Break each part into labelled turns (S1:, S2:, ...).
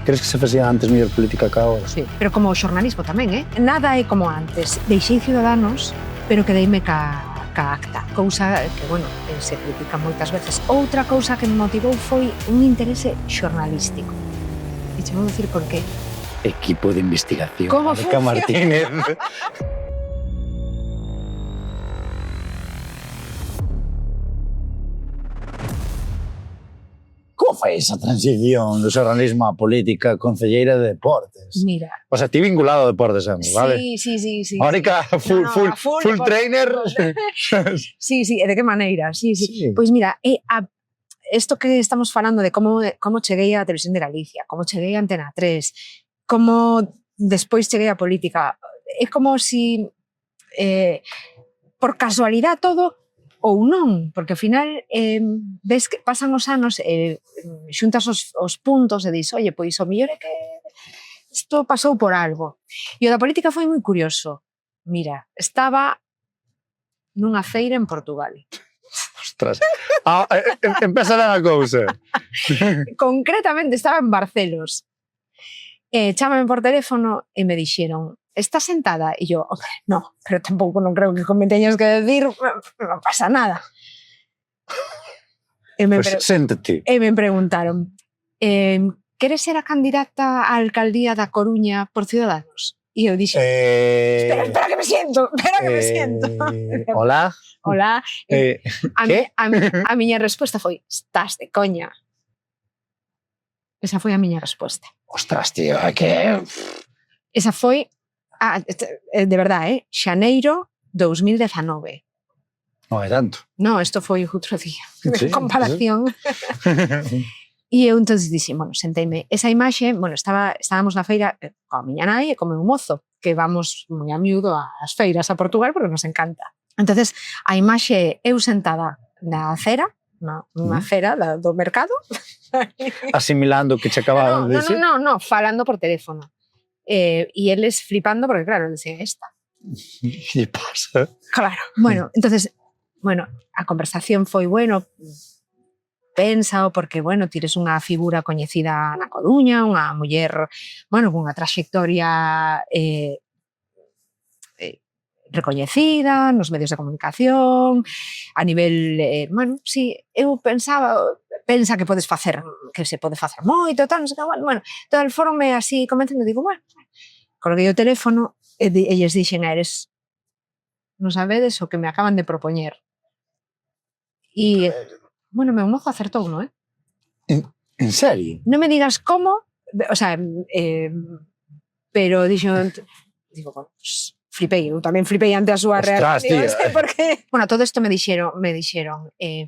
S1: Crees que se facía antes mellor política que agora?
S2: Sí, pero como o xornalismo tamén, Nada é como antes. Deixei Ciudadanos, pero quedeime ca acta. Cousa que, bueno, se critica moitas veces. Outra cousa que me motivou foi un interese xornalístico. E che vou dicir por qué.
S1: Equipo de investigación.
S2: Como
S1: Marca
S2: funciona?
S1: Martínez. Como foi esa transición do xornalismo á política concelleira de deportes?
S2: Mira.
S1: O sea, ti vinculado a deportes, vale?
S2: Sí.
S1: Mónica, full trainer.
S2: Sí, e de que maneira? Sí. Pois mira, isto que estamos falando de como cheguei á Televisión de Galicia, como cheguei a Antena 3, como despois cheguei á política, é como si por casualidade todo ou non, porque ao final ves que pasan os anos e xuntas os puntos e dis, oye, pois o mellor é que isto pasou por algo. E o da política foi moi curioso. Mira, estaba nunha feira en Portugal.
S1: Ostras. Empeza a cousa.
S2: Concretamente estaba en Barcelos. Chámame por teléfono e me dixeron, estás sentada? E yo, no, pero tampouco non creo que me teñas que decir, non pasa nada.
S1: Pues séntate.
S2: E me preguntaron, queres ser a candidata á alcaldía da Coruña por Ciudadanos? E eu dixen, espera que me siento.
S1: Hola.
S2: A miña resposta foi, estás de coña. Esa foi a miña resposta.
S1: Ostras, tío, que...
S2: Esa foi, de verdade, xaneiro 2019.
S1: Non é tanto.
S2: No, isto foi outro día, de comparación. E eu entón dixen, bueno, senteime, esa imaxe, bueno, estábamos na feira coa miña nai e co meu mozo, que vamos moi a miúdo ás feiras a Portugal porque nos encanta. Entonces, a imaxe eu sentada na acera, nunha fera do mercado.
S1: Asimilando que che acababan de dicir?
S2: No, falando por teléfono. E eles flipando porque, claro, decían esta.
S1: Que pasa?
S2: Claro. Bueno, entonces, a conversación foi, pénsao porque, tires unha figura coñecida na Coruña, unha muller, cunha trayectoria recoñecida nos medios de comunicación, a nivel, eu pensa que se pode facer moito, tal, non sei que, todo el foro me así convencendo, digo, colguei o teléfono e elles dixen a eles, non sabedes o que me acaban de propoñer. E, meu mozo acertou, non é?
S1: En serio?
S2: Non me digas como, pero dixen, digo, flipei, eu tamén flipei ante a súa reacción. Porque, todo isto me dixeron,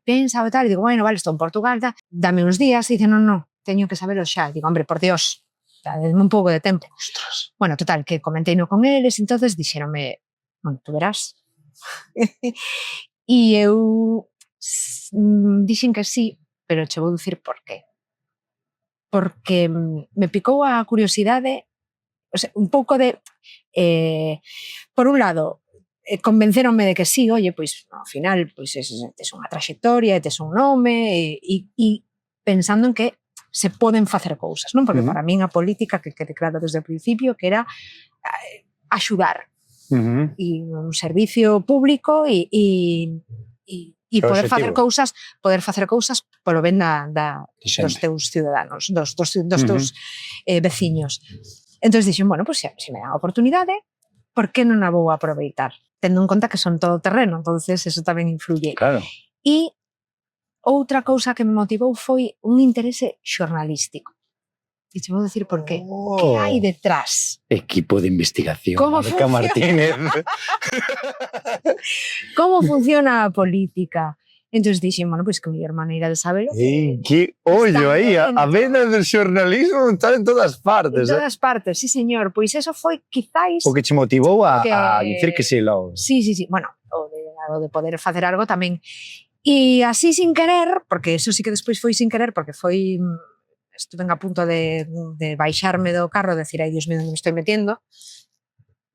S2: pensa o tal, e digo, vale, estou en Portugal, dame uns días, e dicen, non, teño que sabelo xa, digo, hombre, por Dios, dadme un pouco de tempo.
S1: Ostras.
S2: Total, que comenteino con eles, entonces dixeronme, tú verás. E eu dixen que sí, pero che vou dicir por qué. Porque me picou a curiosidade, un pouco de, por un lado, convenceronme de que sí, oye, pois, ao final, pois, tes unha trayectoria, tes un nome, e pensando en que se poden facer cousas, non? Porque para min a política, que quede claro desde o principio, que era axudar, e un servicio público e poder facer cousas polo ben dos teus ciudadanos, dos teus veciños. Entón dixen, se me dan a oportunidade, por que non a vou aproveitar? Tendo en conta que son todo terreno, entonces eso tamén influye.
S1: Claro.
S2: E outra cousa que me motivou foi un interese xornalístico. E che vou dicir por qué. Que hai detrás?
S1: Equipo de investigación.
S2: Como
S1: Marca Martínez.
S2: Como funciona a política? Entón dixen, que mellor maneira de saberlo.
S1: Que ollo aí, a vena do xornalismo está en todas partes.
S2: En todas partes, sí, señor. Pois eso foi quizáis...
S1: O que che motivou a dicir que sí logo.
S2: Sí. O de poder facer algo tamén. E así sin querer, porque eso sí que despois foi sin querer, porque foi... Estuve a punto de baixarme do carro e decir, ai, Dios mío, onde me estoy metiendo,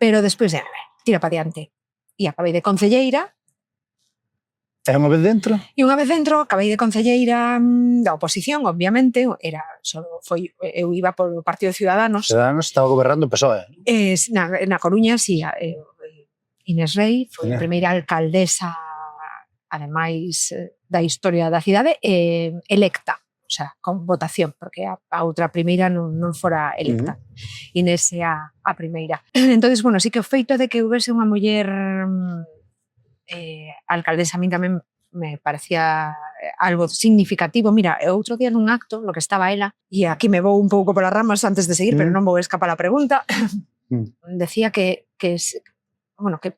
S2: pero despois de, tira para diante. E acabei de concelleira,
S1: E unha vez dentro?
S2: E unha vez dentro, acabei de concelleira da oposición, obviamente, eu iba polo Partido de Ciudadanos.
S1: Ciudadanos estaba gobernando o PSOE.
S2: Na Coruña, sí, Inés Rei foi a primeira alcaldesa, ademais da historia da cidade, electa, o sea, con votación, porque a outra primeira non fora electa. Inés é a primeira. Entonces, bueno, sí que o feito de que houvese unha muller alcaldesa a min tamén me parecía algo significativo. Mira, outro día nun acto, no que estaba ela, e aquí me vou un pouco polas ramas antes de seguir, pero non vou escapar a pregunta, decía que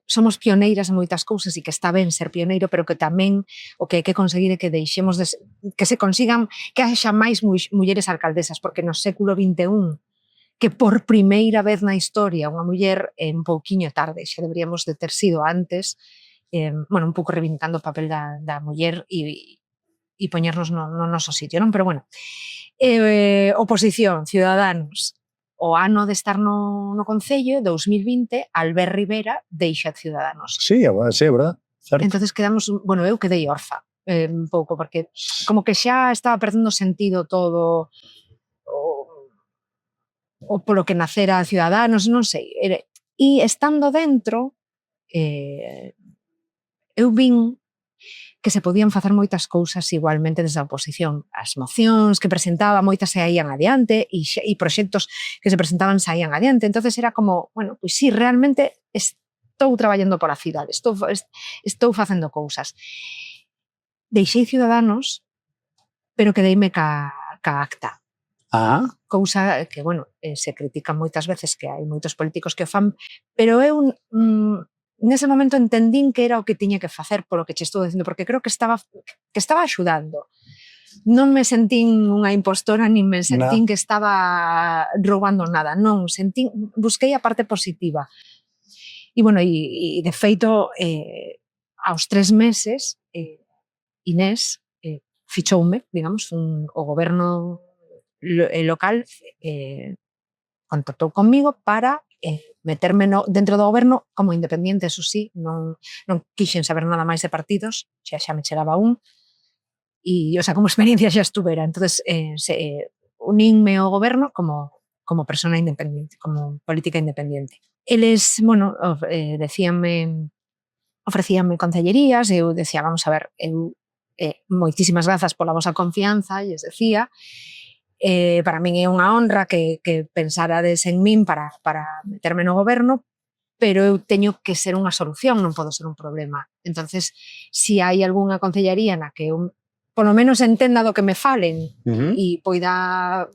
S2: somos pioneiras en moitas cousas e que está ben ser pioneiro, pero que tamén o que hai que conseguir é que deixemos que se consigan que haxa máis mulleres alcaldesas, porque no século XXI que por primeira vez na historia unha muller un pouquiño tarde, xa deberíamos de ter sido antes, un pouco reivindicando o papel da muller e poñernos no noso sitio, non? Pero bueno, oposición, Ciudadanos, o ano de estar no Concello, 2020, Albert Rivera deixa Ciudadanos.
S1: Sí, é verdad, certo.
S2: Entonces quedamos, eu quedei orfa, un pouco, porque como que xa estaba perdendo sentido todo o polo que nacera Ciudadanos, non sei. E estando dentro, eu vin que se podían facer moitas cousas igualmente desde a oposición. As mocións que presentaba, moitas saían adiante e proxectos que se presentaban saían adiante. Entonces era como, pois sí, realmente estou traballando pola cidade, estou facendo cousas. Deixei Ciudadanos, pero quedeime ca acta. Cousa que, se critica moitas veces, que hai moitos políticos que o fan, pero eu nese momento entendín que era o que tiña que facer polo que che estou dicindo, porque creo que estaba axudando. Non me sentín unha impostora, nin me sentín que estaba roubando nada, non, busquei a parte positiva. E, de feito, aos 3 meses, Inés fichoume, digamos, o goberno local contactou conmigo para meterme dentro do goberno como independiente, eso sí, non quixen saber nada máis de partidos, xa me chegaba un, e, como experiencia xa estuvera. Entonces, unínme ao goberno como persona independiente, como política independiente. Eles, ofrecíanme concellerías, e eu decía, vamos a ver, moitísimas grazas pola vosa confianza, lles decía, para min é unha honra que pensarades en min para meterme no goberno, pero eu teño que ser unha solución, non podo ser un problema. Entonces, si hai algunha concellaría na que eu, polo menos entenda do que me falen e poida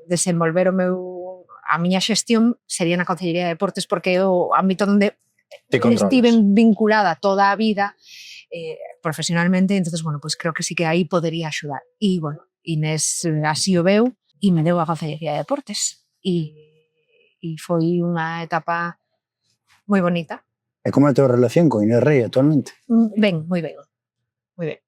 S2: desenvolver a miña xestión, sería na Concellería de Deportes, porque é o ámbito onde estive vinculada toda a vida profesionalmente. Entonces, pues creo que sí que aí podería axudar. E, Inés así o veu e me deu a Concellería de Deportes e foi unha etapa moi bonita.
S1: E como é a tua relación con Inés Rei actualmente?
S2: Ben, moi ben. Moi ben.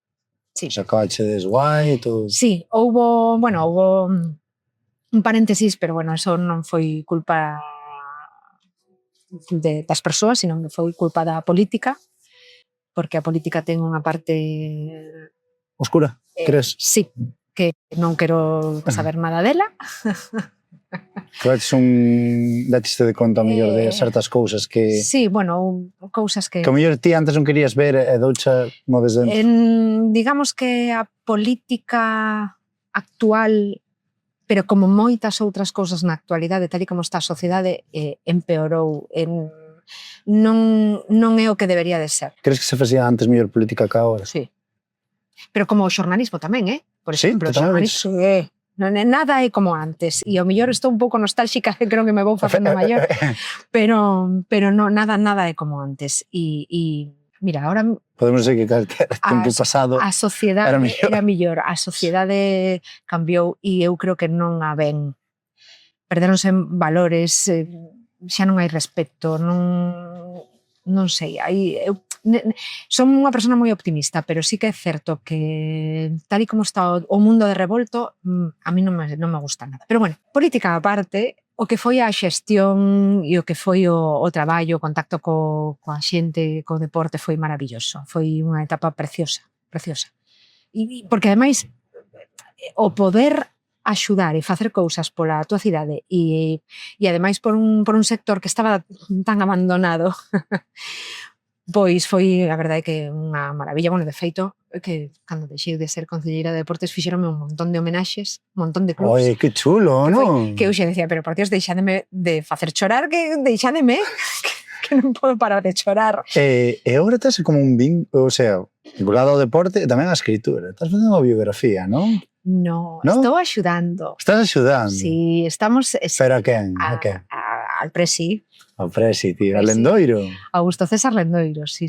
S2: Sí.
S1: Se acabachedes guai e todo?
S2: Sí, houbo un paréntesis, pero eso non foi culpa das persoas, sino que foi culpa da política, porque a política ten unha parte
S1: oscura, crees?
S2: Sí, que non quero saber nada dela.
S1: Dateste de conta, a mellor, de certas cousas que...
S2: Sí, cousas que...
S1: Que a mellor ti antes non querías ver e doucha mo desde dentro.
S2: Digamos que a política actual, pero como moitas outras cousas na actualidade, tal e como está a sociedade, empeorou. Non é o que debería de ser.
S1: Crees que se facía antes mellor política que agora?
S2: Sí. Pero como o xornalismo tamén, Por exemplo,
S1: sí,
S2: o xornalismo nada é como antes. E ao mellor estou un pouco nostálxica, que creo que me vou facendo maior, pero nada é como antes. E mira, ahora...
S1: Podemos dizer que calquera tempo pasado
S2: a sociedade era mellor. A sociedade cambiou e eu creo que non a ven. Perderonse valores, xa non hai respecto, non sei, son unha persona moi optimista, pero sí que é certo que tal e como está o mundo de revolto, a mí non me gusta nada. Pero política aparte, o que foi a xestión e o que foi o traballo, o contacto coa xente, co deporte foi maravilloso. Foi unha etapa preciosa, preciosa. Porque ademais o poder axudar e facer cousas pola tua cidade e ademais por un sector que estaba tan abandonado, pois foi, a verdade, que unha maravilla. Bueno, de feito, que cando deixei de ser concelleira de deportes fixeronme un montón de homenaxes, un montón de clubs.
S1: Oye, que chulo, non?
S2: Que eu xe decía, pero por Dios, deixádeme de facer chorar, que deixádeme, que non podo parar de chorar.
S1: E agora estás como un o sea, vinculado ao deporte e tamén á escritura. Estás facendo unha biografía, non?
S2: No, estou axudando.
S1: Estás axudando?
S2: Sí, estamos...
S1: Pero a quen?
S2: Al Presi.
S1: Ao Presi, tío. Al Lendoiro?
S2: Augusto César Lendoiro, sí.